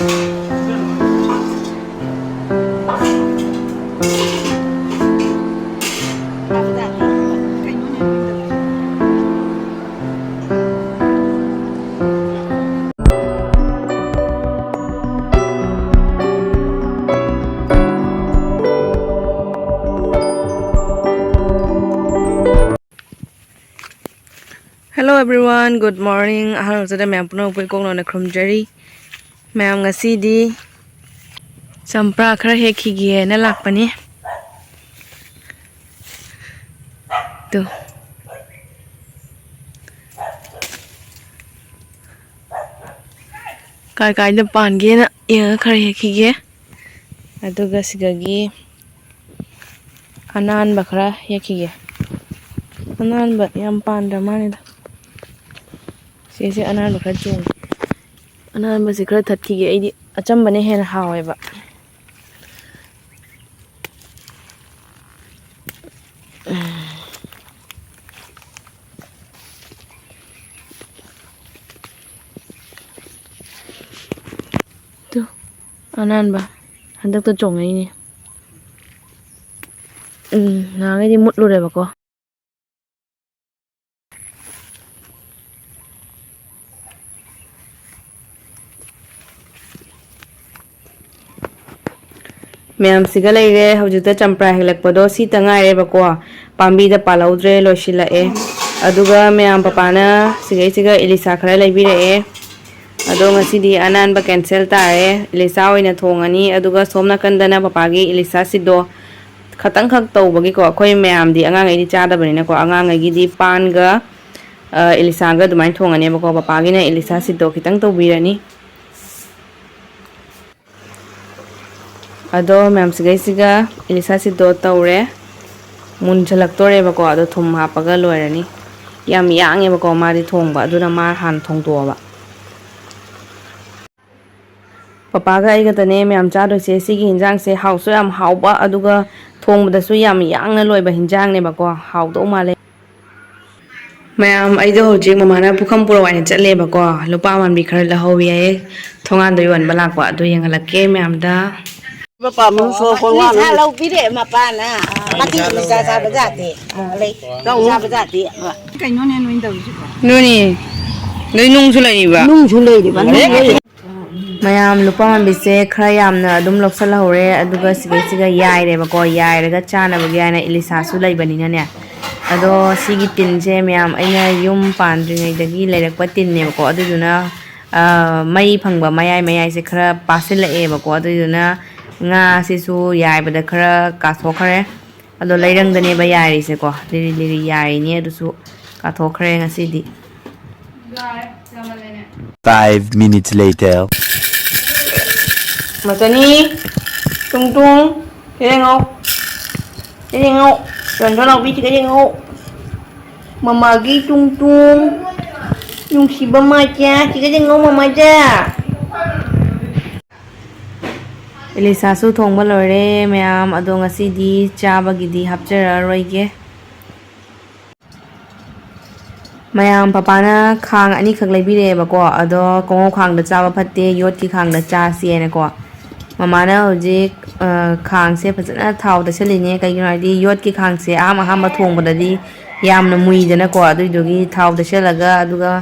Hello everyone, good morning. Ahal sa ma'am puno po kong na krumjari. Ma'am ngasi di sampra khara hekhigie na lakpani. To. Kai na pange na ya khara hekhigie. Aduga sigagi anan ba khara hekhigie. Anan ba yam panda mani da. Sisi anan bakra chung anan basi khara thatki ge aidi achambane hena haweba tu anan ba handak to chong ai ni na ngai di mut lu re ba ko ma'am सिगा लेरे हौजुता चंप्रा हेलकपदो सी तंगारे बको पांबी दा पालौद्रे लोशिलाए अदुगा ma'am पापाना सिगा Elisa खरा लेबिरे अदो ngasi anan ba cancel tare Elisa ओइना थोंगनी अदुगा सोमना कंदना पापागी इलिसा सिदो खतंग खक तौबगी को अखोय ma'am दी अंगांग एदि चादबनिना को अंगांग एगी दी पानगा इलिसा गा दुमाइन थोंगनी बको पापागी ना इलिसा सिदो खितंग तौबिरनी अदो मैम सिगा इलिसा सिदो तौरे मुनझलक्तोरे बको अदो थुम हापगा लोयरनी याम यांगे बको मारी थोंबा अदुना मार हान थोंतोबा पापागा आइगा तने मैम चादोसे सिगी हिंजांग से हाउसो याम हाउबा अदुगा थोंबदसु याम यांगना लोयबा हिंजांग ने बको हाउदो माले मैम आइदो होजिक ममाना पुखम पुरो वाइन चले बको लुपा मानबी खर लहौबी आए थोंगान दो योनबा लाकवा अदो यंगलके मैम दा Bapak musuh korban. Kalau pilih apa na, mati bisa sahabat jati, leh, sahabat jati. Kayak nuni nuni tahu juga. Nuni, nuni nung sulai ba? Nung sulai di mana? Mayam lupa man bise khayam na adum loksala hore aduga siga yai re bako yai re ga chana bagi ana ilisa sulai bani na ne. Ado sigi tin je mayam aina yum pandri ngai dagi lerak patin ne bako adu juna mai phangba mayai se khara pasil la e bako adu juna nga sisu yai bada khara kaso khare ado leirang dane ba yai se ko liri yai ni adu su katho khare nga sidi 5 minutes later Matani tung cái ngô rồi nó biết cái ngô mà ghi tung yung si ba mai cha chỉ cái ngô mà mai cha Elisa su thong ba lore ma'am अदो ngasi di cha ba gi di hapchara roi ge ma'am पापा ना खांग अनि खक लेबी रे बको अदो Congo खांग दा चा बा फते vote की खांग दा चा सी ने को ममा ना होजिक खांग से फजना थाव दा सलिने कई गिनादी योट की खांग से आम थोंग बददी यामना मुई जना को अदु दोगी थाव दा सलगा अदुगा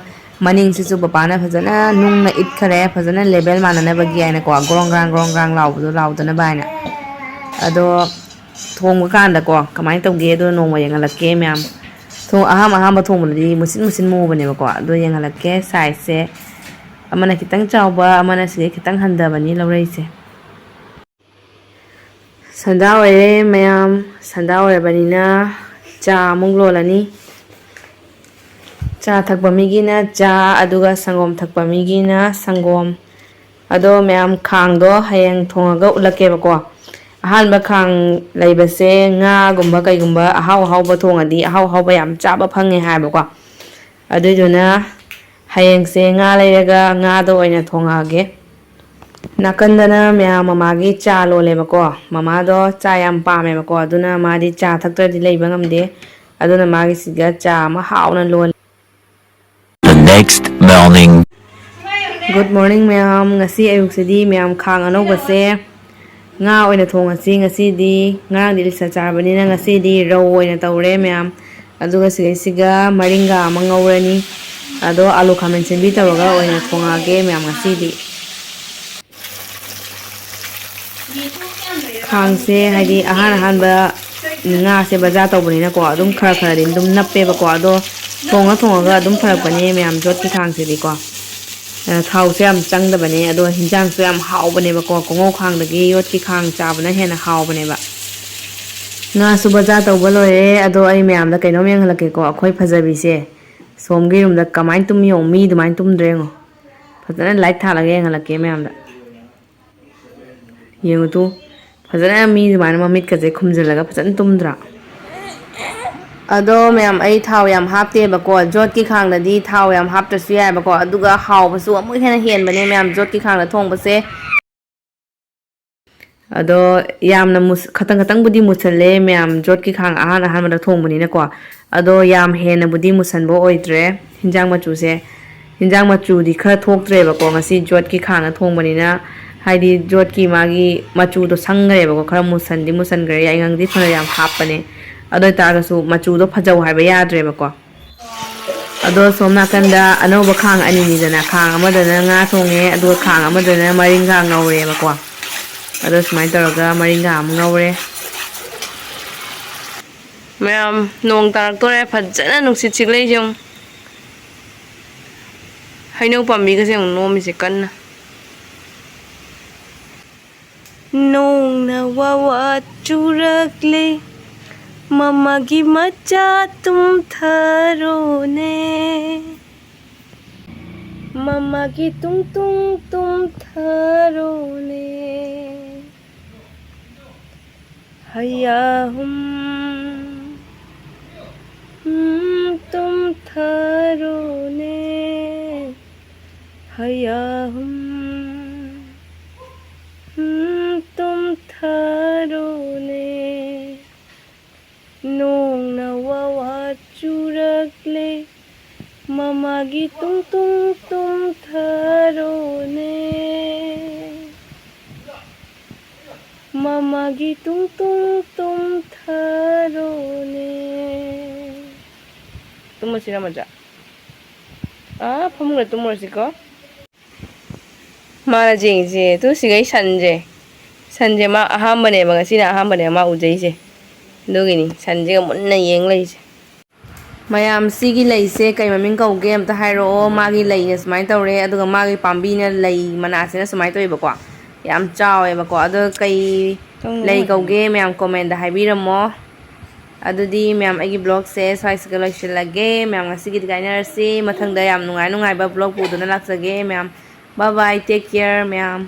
मनिंग से पापा ना फजना नुंग ना इत खरे फजना लेवल मानना बगी आने को ग्रोंग लाउदना बायना अदो थोंग कांदा को कमाई तौगे दो नोंग यंगलके मैम थोंग अहाम थोंगबदि मुसिन मुबने को अदो यंगलके साइज से अमना खितंग चावबा अमना से खितंग हंदबनी लौरैसे संदा ओरे मैम संदा ओरे बनिना चा मुंग लोलनी चा थकबा मिगिना चा अदुगा संगोम थकबा मिगिना संगोम अदो मैम खांग दो हयंग थोंगा उलके बको अहानबा खांग लैबसे nga गुम्बा कईगुम्बा अहाव थोंगदी अहाव याम चाबा फंगे हायबको अदुजुना हयंग से nga लैरगा nga दो ओइना थोंगागे नाकंदना मैम ममागी चा लोलेबको ममा दो चा याम पामेबको अदुना मादी चा थक्तरदि लैबा ngamde अदुना मागी सिगा चा मा हावना लोल the next morning Good morning ma'am. Ngasi ayuksidi ma'am khang anobase nga oina thongasi ngasidi ngarangdi lisa charbanina ngasidi raw oina tawre ma'am. Aduga siga maringa ama ngawrani. Ado alu khamen sembi tawraga oina thongage ma'am ngasidi. Khangse haidi ahan ba nga se baza tawbanina ko adum khara din dum nappe ba ko ado thonga adum pharakpani ma'am jot ki khangse di ko. Thau se am changdabane ado hinjang se am haubane ba ko kongau khangdagi yot ki khang chabana hena haubane ba nga subaja tawba loye ado ai meyam da kaino meng halake ko akhoi phajabi se somgi room da kamain tum yong mi dumain tum drengo phajana light thalage halake meyam da yengu tu phajana mi dumain mamit ka je khumjalaga phajana tumdra ado ma'am ai thau yam hapte ba ko jot ki khang da di thau yam hapta su ya ba ko aduga haw ba su amu hena hen bane ma'am jot ki khang da thong ba se ado yamna mus khatang budi musalle ma'am jot ki khang ahan ma da thong bani na ko ado yam hena budi musan bo oidre hinjang machu se hinjang machu di khara thoktre ba ko ngasi jot ki khang na thong bani na haidi jot ki magi machu do sangre ba ko khara musan gre ya ngang di phara yam hap bane ado tarasu machu do phajau haiba yadre ba ko ado somna kanda anoba khang ani ni dana khang amada na nga thonge ado khang amada na maringa ngawre ba ko ado smai taraga maringa am ngawre ma'am nong tarak tore phajana nuksit chiklei jong hainau pambi ka seng nomi se kanna nong na wawa churakle Mama ki macha tum tharo ne Mama ki tum tharo ne Haya tum tharo ne Haya tum tharo ne Nong na wawa churakle Mama gi tum tharo ne Mama gi tum tharo ne Tumasira maja phamungla tumorsi ko Mara jingje tu sigai sanje ma ahambane ba ngasina ahambane ma ujaise Dugini sanjiga munna yeng leise mayam sigi leise kai maming kauge amta hairo magi leine smai tawre aduga magi pambi na lei manasena smai toy bako yam chawe bako adu kai lei kauge mayam comment da haibiramo adudi mayam agi blog se swai sga loisilage mayam ngasigi gainarsi mathangda yam nungai ba blog puduna laksage mayam bye bye take care mayam